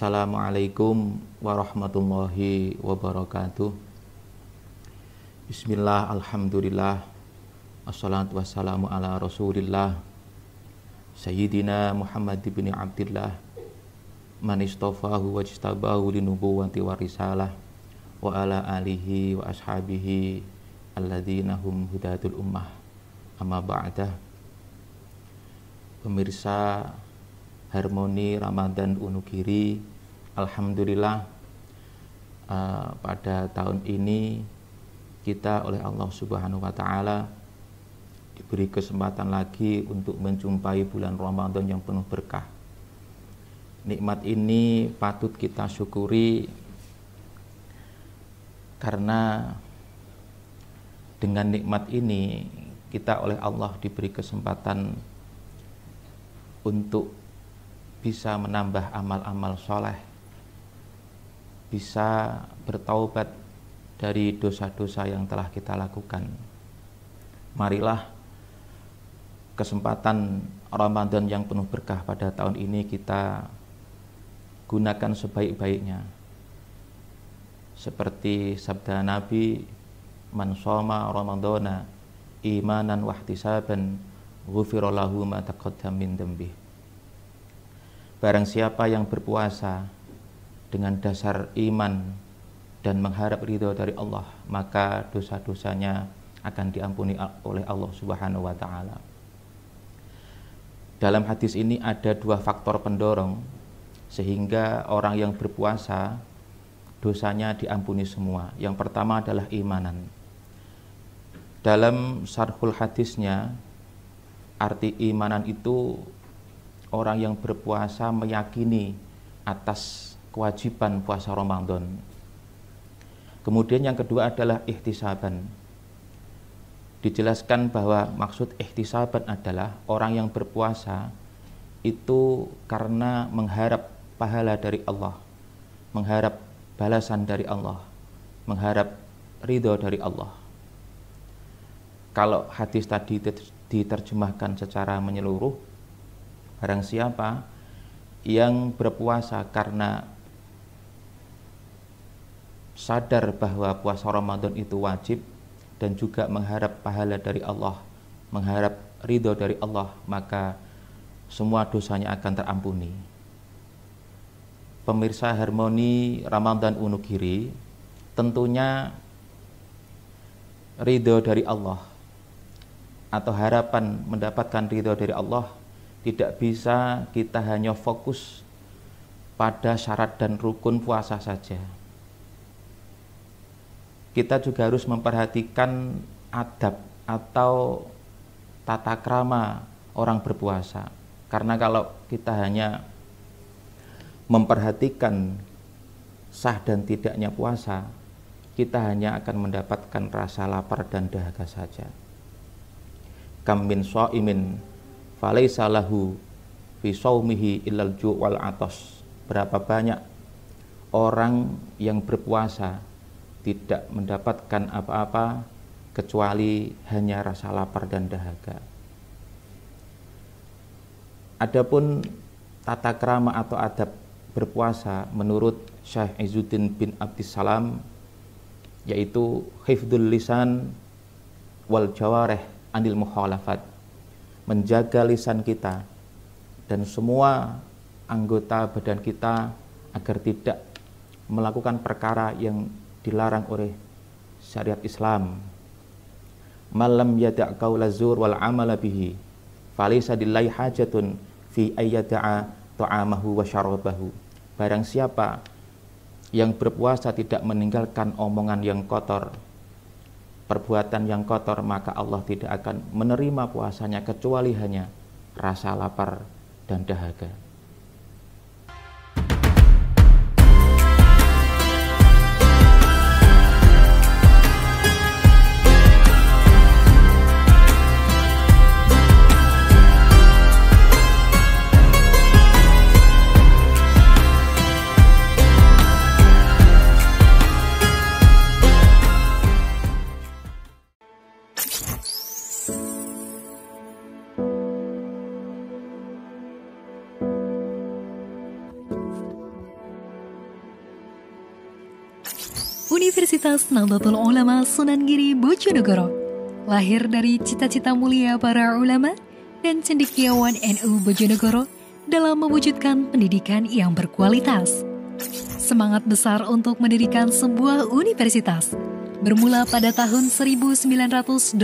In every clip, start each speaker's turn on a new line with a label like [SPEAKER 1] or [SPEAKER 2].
[SPEAKER 1] Assalamualaikum warahmatullahi wabarakatuh. Bismillah, alhamdulillah, assalatu wassalamu ala rasulillah Sayyidina Muhammad ibn Abdillah man istafahu wajtabahu linubuwati wa risalah wa ala alihi wa ashabihi alladzina hum hudatul ummah, amma ba'dah. Pemirsa Harmoni Ramadan Wonogiri, alhamdulillah pada tahun ini kita oleh Allah Subhanahu wa taala diberi kesempatan lagi untuk menjumpai bulan Ramadan yang penuh berkah. Nikmat ini patut kita syukuri karena dengan nikmat ini kita oleh Allah diberi kesempatan untuk bisa menambah amal-amal soleh, bisa bertaubat dari dosa-dosa yang telah kita lakukan. Marilah kesempatan Ramadan yang penuh berkah pada tahun ini kita gunakan sebaik-baiknya. Seperti sabda Nabi, man shoma ramadhana imanan wahtisaban ghufira lahu ma taqaddama min dzambi. Barang siapa yang berpuasa dengan dasar iman dan mengharap ridho dari Allah, maka dosa-dosanya akan diampuni oleh Allah Subhanahu wa taala. Dalam hadis ini ada dua faktor pendorong sehingga orang yang berpuasa dosanya diampuni semua. Yang pertama adalah imanan. Dalam syarhul hadisnya, arti imanan itu orang yang berpuasa meyakini atas kewajiban puasa Ramadan. Kemudian yang kedua adalah ihtisaban. Dijelaskan bahwa maksud ihtisaban adalah orang yang berpuasa itu karena mengharap pahala dari Allah, mengharap balasan dari Allah, mengharap ridho dari Allah. Kalau hadis tadi diterjemahkan secara menyeluruh, barang siapa yang berpuasa karena sadar bahwa puasa Ramadan itu wajib dan juga mengharap pahala dari Allah, mengharap ridho dari Allah, maka semua dosanya akan terampuni. Pemirsa Harmoni Ramadan Wonogiri, tentunya ridho dari Allah atau harapan mendapatkan ridho dari Allah tidak bisa kita hanya fokus pada syarat dan rukun puasa saja. Kita juga harus memperhatikan adab atau tata krama orang berpuasa. Karena kalau kita hanya memperhatikan sah dan tidaknya puasa, kita hanya akan mendapatkan rasa lapar dan dahaga saja. Kam min shaimin falaisa lahu fi shaumihi illal ju' wal atas. Berapa banyak orang yang berpuasa tidak mendapatkan apa-apa kecuali hanya rasa lapar dan dahaga. Adapun tata krama atau adab berpuasa menurut Syekh Izzuddin bin Abdissalam, yaitu hifdzul lisan wal jawarih anil mukhalafat, menjaga lisan kita dan semua anggota badan kita agar tidak melakukan perkara yang dilarang oleh syariat Islam. Malam yada' qaula zur wal amala bihi falaysa lillahi hajatun fi ayyada'a ta'amahu wa syarabahu. Barang siapa yang berpuasa tidak meninggalkan omongan yang kotor, perbuatan yang kotor, maka Allah tidak akan menerima puasanya kecuali hanya rasa lapar dan dahaga.
[SPEAKER 2] Universitas Nahdlatul Ulama Sunan Giri Bojonegoro lahir dari cita-cita mulia para ulama dan cendekiawan NU Bojonegoro dalam mewujudkan pendidikan yang berkualitas. Semangat besar untuk mendirikan sebuah universitas bermula pada tahun 1986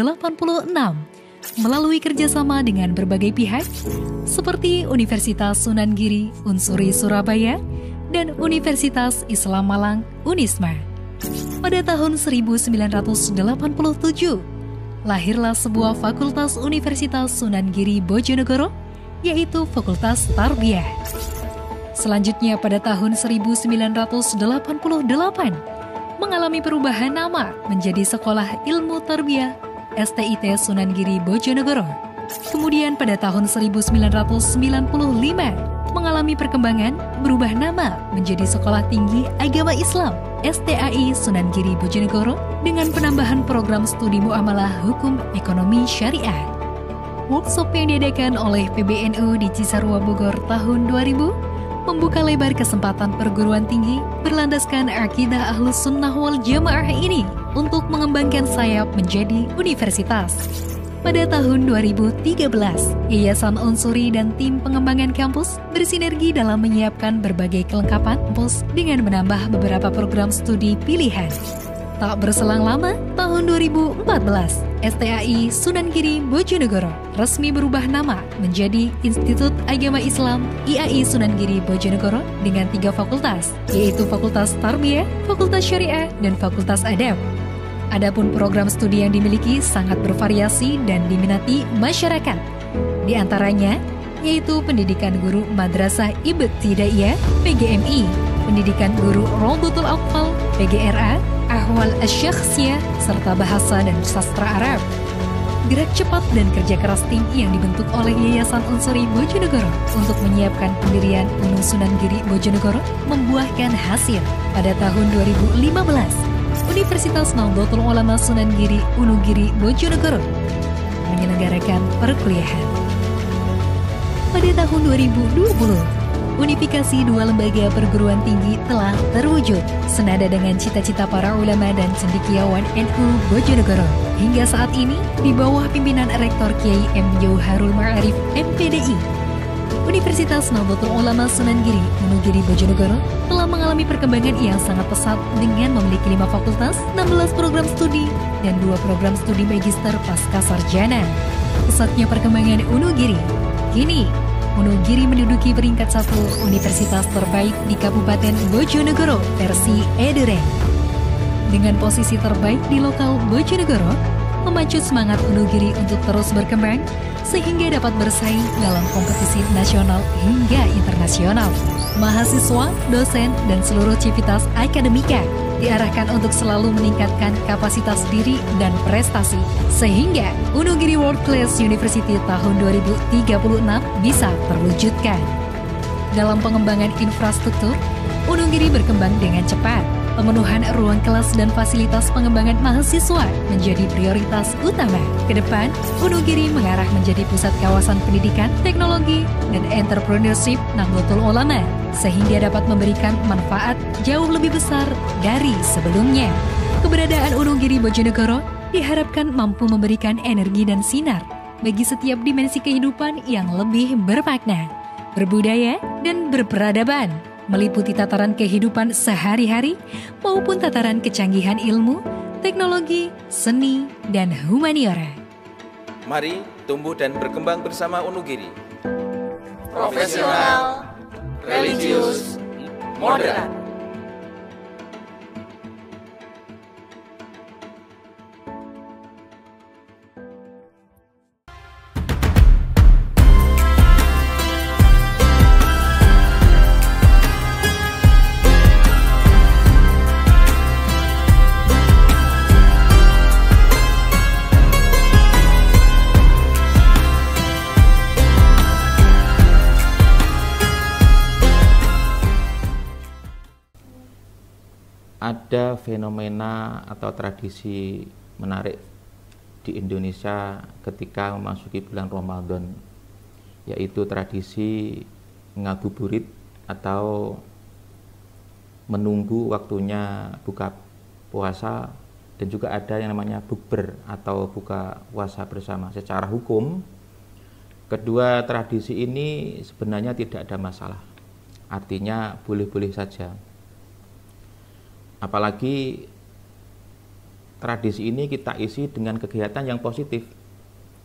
[SPEAKER 2] melalui kerjasama dengan berbagai pihak seperti Universitas Sunan Giri Unsuri Surabaya dan Universitas Islam Malang Unisma. Pada tahun 1987, lahirlah sebuah fakultas Universitas Sunan Giri Bojonegoro, yaitu Fakultas Tarbiyah. Selanjutnya pada tahun 1988, mengalami perubahan nama menjadi Sekolah Ilmu Tarbiyah STIT Sunan Giri Bojonegoro. Kemudian pada tahun 1995, mengalami perkembangan berubah nama menjadi Sekolah Tinggi Agama Islam STAI Sunan Giri Bojonegoro dengan penambahan program studi muamalah hukum ekonomi syariah. Workshop yang diadakan oleh PBNU di Cisarua Bogor tahun 2000 membuka lebar kesempatan perguruan tinggi berlandaskan akidah Ahlus Sunnah wal Jamaah ini untuk mengembangkan sayap menjadi universitas. Pada tahun 2013, Yayasan Unsuri dan tim pengembangan kampus bersinergi dalam menyiapkan berbagai kelengkapan kampus dengan menambah beberapa program studi pilihan. Tak berselang lama, tahun 2014, STAI Sunan Giri Bojonegoro resmi berubah nama menjadi Institut Agama Islam IAI Sunan Giri Bojonegoro dengan 3 fakultas, yaitu Fakultas Tarbiyah, Fakultas Syariah, dan Fakultas Adab. Adapun program studi yang dimiliki sangat bervariasi dan diminati masyarakat. Di antaranya, yaitu pendidikan guru Madrasah Ibtidaiyah PGMI, pendidikan guru Rawdatul Atfal PGRA, Ahwal Asy-Syakhsiyah, serta bahasa dan sastra Arab. Gerak cepat dan kerja keras tim yang dibentuk oleh Yayasan Unsuri Bojonegoro untuk menyiapkan pendirian UNU Sunan Giri Bojonegoro membuahkan hasil. Pada tahun 2015, Universitas Nahdlatul Ulama Sunan Giri UNU Giri Bojonegoro menyelenggarakan perkuliahan. Pada tahun 2020, unifikasi 2 lembaga perguruan tinggi telah terwujud senada dengan cita-cita para ulama dan cendekiawan NU Bojonegoro. Hingga saat ini, di bawah pimpinan Rektor Kiai M. Jauharul Ma'arif MPDI, Universitas Nahdlatul Ulama Sunan Giri UNU Giri Bojonegoro telah mengalami perkembangan yang sangat pesat dengan memiliki 5 fakultas, 16 program studi, dan 2 program studi magister pasca sarjana. Pesatnya perkembangan UNU Giri. Kini, UNU Giri menduduki peringkat 1 universitas terbaik di Kabupaten Bojonegoro versi Eduren. Dengan posisi terbaik di lokal Bojonegoro, memacu semangat UNU Giri untuk terus berkembang sehingga dapat bersaing dalam kompetisi nasional hingga internasional. Mahasiswa, dosen, dan seluruh civitas akademika diarahkan untuk selalu meningkatkan kapasitas diri dan prestasi sehingga UNU Giri World Class University tahun 2036 bisa terwujudkan. Dalam pengembangan infrastruktur, UNU Giri berkembang dengan cepat. Pemenuhan ruang kelas dan fasilitas pengembangan mahasiswa menjadi prioritas utama. Ke depan, UNU Giri mengarah menjadi pusat kawasan pendidikan, teknologi, dan entrepreneurship Nahdlatul Ulama, sehingga dapat memberikan manfaat jauh lebih besar dari sebelumnya. Keberadaan UNU Giri Bojonegoro diharapkan mampu memberikan energi dan sinar bagi setiap dimensi kehidupan yang lebih bermakna, berbudaya, dan berperadaban, meliputi tataran kehidupan sehari-hari maupun tataran kecanggihan ilmu, teknologi, seni, dan humaniora.
[SPEAKER 3] Mari tumbuh dan berkembang bersama UNU Giri.
[SPEAKER 4] Profesional, religius, moderat.
[SPEAKER 1] Ada fenomena atau tradisi menarik di Indonesia ketika memasuki bulan Ramadan, yaitu tradisi ngabuburit atau menunggu waktunya buka puasa, dan juga ada yang namanya bukber atau buka puasa bersama. Secara hukum, kedua tradisi ini sebenarnya tidak ada masalah. Artinya boleh-boleh saja. Apalagi tradisi ini kita isi dengan kegiatan yang positif.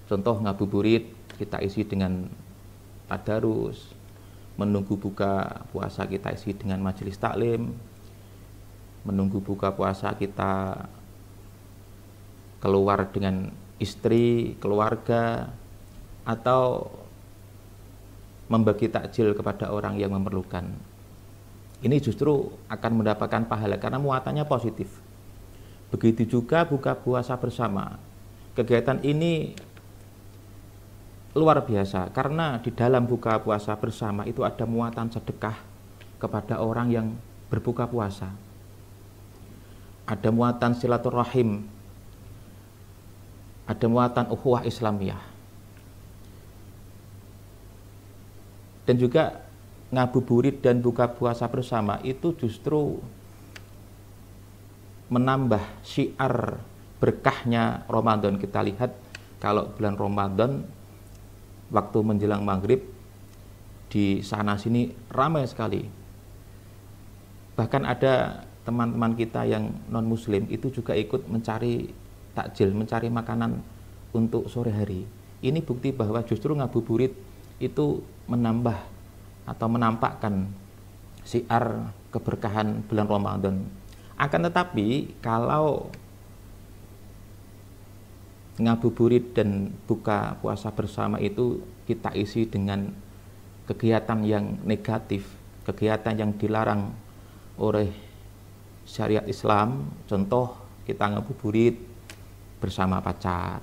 [SPEAKER 1] Contoh ngabuburit kita isi dengan tadarus, menunggu buka puasa kita isi dengan majelis taklim, menunggu buka puasa kita keluar dengan istri, keluarga, atau membagi takjil kepada orang yang memerlukan. Ini justru akan mendapatkan pahala karena muatannya positif. Begitu juga buka puasa bersama. Kegiatan ini luar biasa karena di dalam buka puasa bersama itu ada muatan sedekah kepada orang yang berbuka puasa. Ada muatan silaturahim, ada muatan ukhuwah Islamiyah. Dan juga ngabuburit dan buka puasa bersama itu justru menambah syiar berkahnya Ramadan. Kita lihat kalau bulan Ramadan waktu menjelang maghrib di sana sini ramai sekali. Bahkan ada teman-teman kita yang non muslim itu juga ikut mencari takjil, mencari makanan untuk sore hari. Ini bukti bahwa justru ngabuburit itu menambah atau menampakkan syiar keberkahan bulan Ramadan. Akan tetapi kalau ngabuburit dan buka puasa bersama itu kita isi dengan kegiatan yang negatif, kegiatan yang dilarang oleh syariat Islam. Contoh kita ngabuburit bersama pacar,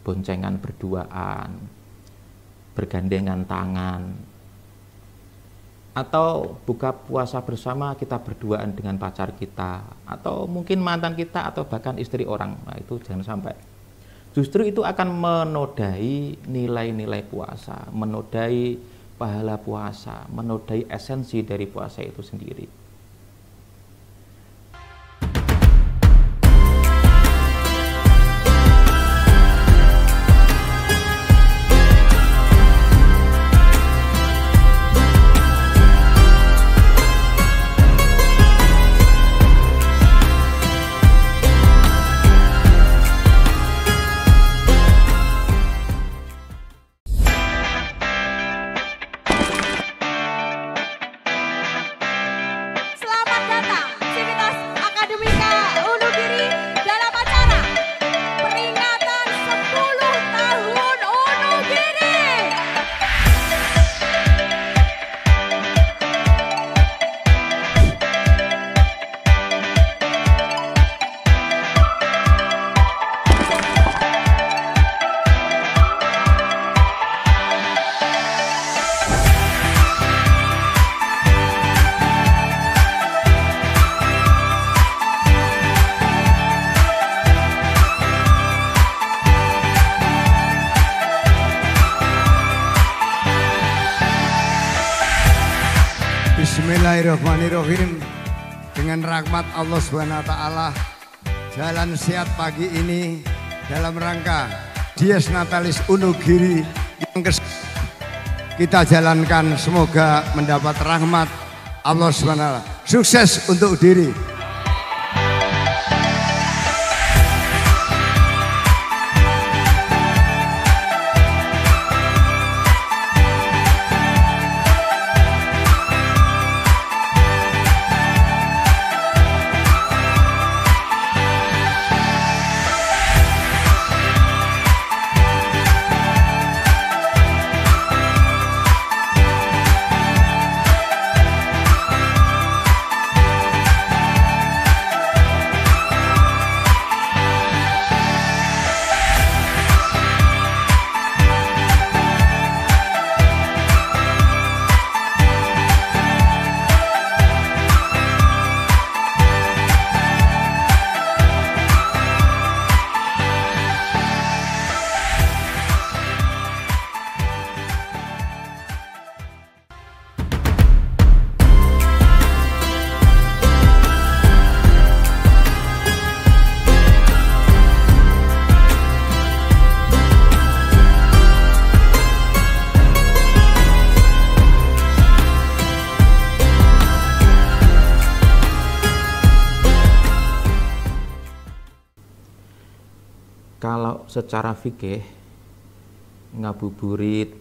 [SPEAKER 1] boncengan berduaan, bergandengan tangan, atau buka puasa bersama kita berduaan dengan pacar kita, atau mungkin mantan kita, atau bahkan istri orang. Nah, itu jangan sampai. Justru itu akan menodai nilai-nilai puasa, menodai pahala puasa, menodai esensi dari puasa itu sendiri.
[SPEAKER 5] Bismillahirrahmanirrahim. Dengan rahmat Allah Subhanahu wa taala, jalan sehat pagi ini dalam rangka Dies Natalis Wonogiri yang kita jalankan, semoga mendapat rahmat Allah Subhanahu wa taala. Sukses untuk diri.
[SPEAKER 1] Kalau secara fikih ngabuburit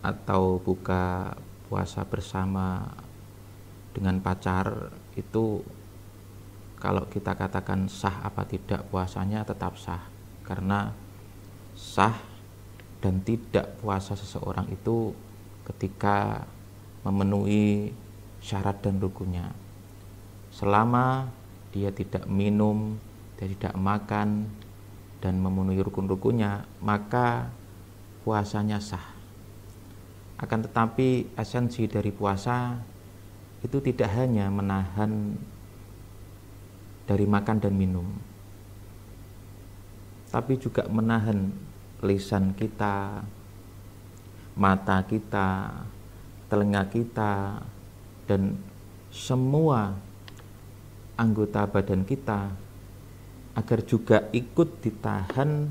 [SPEAKER 1] atau buka puasa bersama dengan pacar itu, kalau kita katakan sah apa tidak puasanya, tetap sah. Karena sah dan tidak puasa seseorang itu ketika memenuhi syarat dan rukunnya. Selama dia tidak minum, dia tidak makan dan memenuhi rukun-rukunnya, maka puasanya sah. Akan tetapi esensi dari puasa itu tidak hanya menahan dari makan dan minum, tapi juga menahan lisan kita, mata kita, telinga kita, dan semua anggota badan kita agar juga ikut ditahan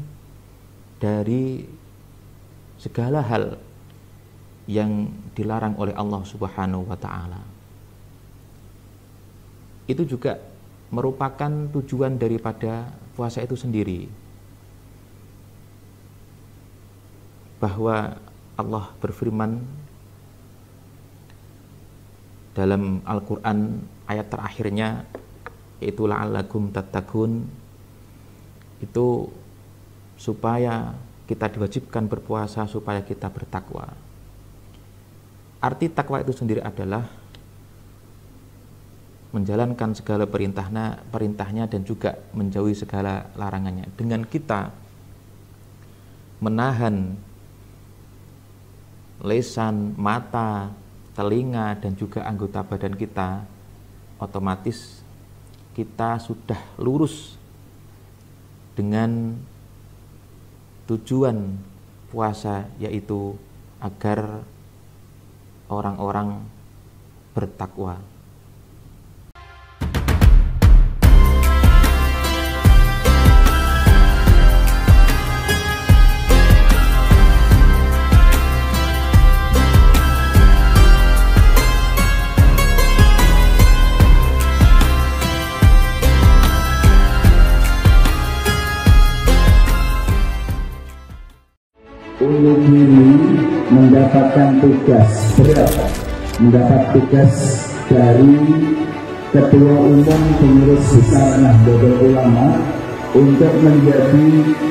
[SPEAKER 1] dari segala hal yang dilarang oleh Allah Subhanahu wa ta'ala. Itu juga merupakan tujuan daripada puasa itu sendiri, bahwa Allah berfirman dalam Al-Quran ayat terakhirnya, yaitu la'allakum tattaqun, itu supaya kita diwajibkan berpuasa supaya kita bertakwa. Arti takwa itu sendiri adalah menjalankan segala perintahnya dan juga menjauhi segala larangannya. Dengan kita menahan lisan, mata, telinga, dan juga anggota badan kita, otomatis kita sudah lurus dengan tujuan puasa, yaitu agar orang-orang bertakwa.
[SPEAKER 6] Ulu Giri mendapatkan tugas berat, mendapat tugas dari Ketua Umum Pengurus Besar Nahdlatul Ulama untuk menjadi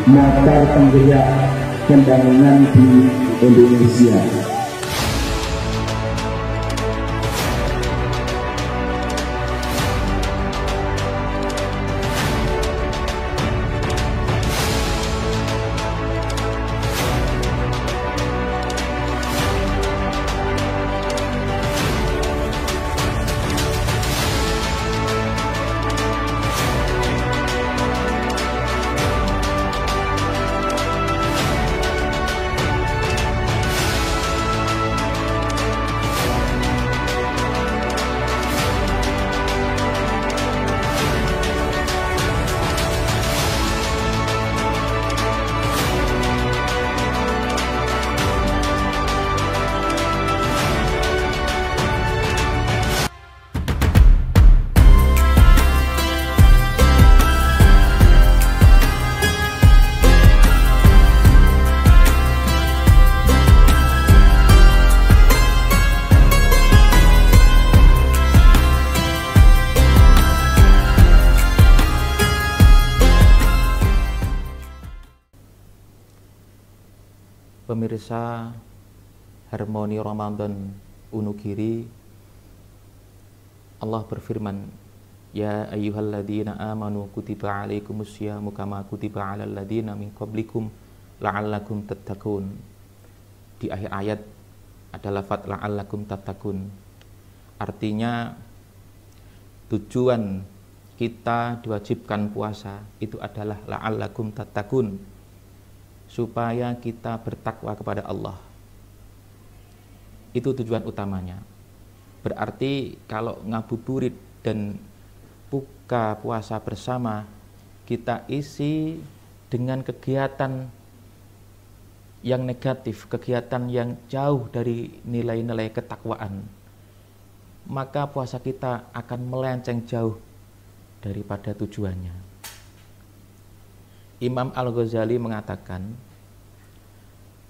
[SPEAKER 6] motor penggerak pembangunan di Indonesia.
[SPEAKER 1] Pemirsa Harmoni Ramadan Unugiri, Allah berfirman, ya ayyuhalladzina amanu kutiba alaikumusyamu kama kutiba alal ladzina min qablikum la'allakum tattaqun. Di akhir ayat ada lafaz la'allakum tattaqun. Artinya tujuan kita diwajibkan puasa itu adalah la'allakum tattaqun, supaya kita bertakwa kepada Allah. Itu tujuan utamanya. Berarti kalau ngabuburit dan buka puasa bersama, kita isi dengan kegiatan yang negatif, kegiatan yang jauh dari nilai-nilai ketakwaan, maka puasa kita akan melenceng jauh daripada tujuannya. Imam Al-Ghazali mengatakan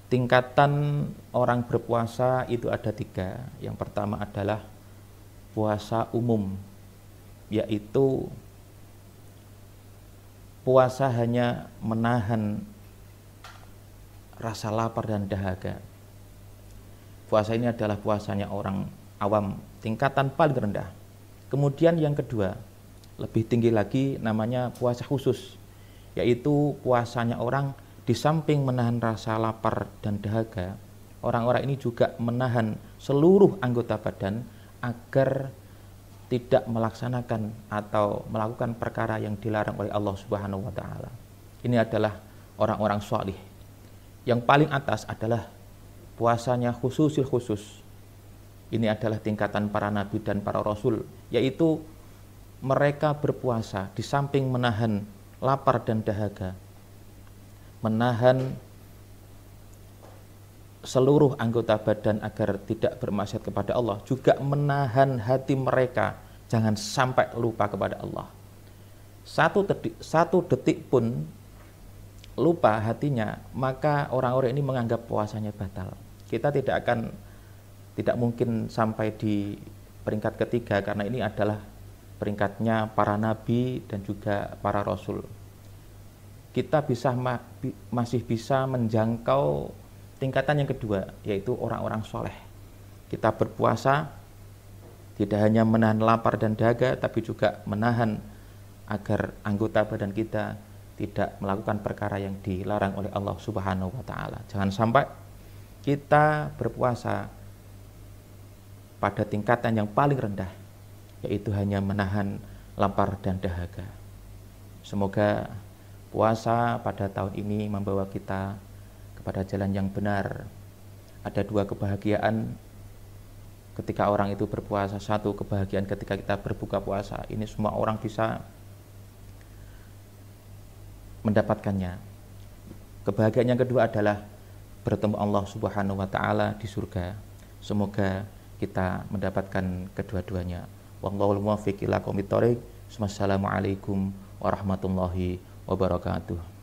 [SPEAKER 1] tingkatan orang berpuasa itu ada 3. Yang pertama adalah puasa umum, yaitu puasa hanya menahan rasa lapar dan dahaga. Puasa ini adalah puasanya orang awam, tingkatan paling rendah. Kemudian yang kedua, lebih tinggi lagi, namanya puasa khusus, yaitu puasanya orang di samping menahan rasa lapar dan dahaga, orang-orang ini juga menahan seluruh anggota badan agar tidak melaksanakan atau melakukan perkara yang dilarang oleh Allah Subhanahu wa taala. Ini adalah orang-orang shalih. Yang paling atas adalah puasanya khususil khusus. Ini adalah tingkatan para nabi dan para rasul, yaitu mereka berpuasa di samping menahan lapar dan dahaga, menahan seluruh anggota badan agar tidak bermaksiat kepada Allah, juga menahan hati mereka jangan sampai lupa kepada Allah. Satu detik pun lupa hatinya, maka orang-orang ini menganggap puasanya batal. Kita tidak mungkin sampai di peringkat ketiga, karena ini adalah peringkatnya para nabi dan juga para rasul. Kita masih bisa menjangkau tingkatan yang kedua, yaitu orang-orang soleh. Kita berpuasa tidak hanya menahan lapar dan dahaga, tapi juga menahan agar anggota badan kita tidak melakukan perkara yang dilarang oleh Allah Subhanahu wa taala. Jangan sampai kita berpuasa pada tingkatan yang paling rendah, yaitu hanya menahan lapar dan dahaga. Semoga puasa pada tahun ini membawa kita kepada jalan yang benar. Ada 2 kebahagiaan ketika orang itu berpuasa, 1 kebahagiaan ketika kita berbuka puasa. Ini semua orang bisa mendapatkannya. Kebahagiaan yang kedua adalah bertemu Allah Subhanahu wa taala di surga. Semoga kita mendapatkan kedua-duanya. Wallahul muwaffiq ila aqwamit thoriq. Wassalamualaikum warahmatullahi wabarakatuh.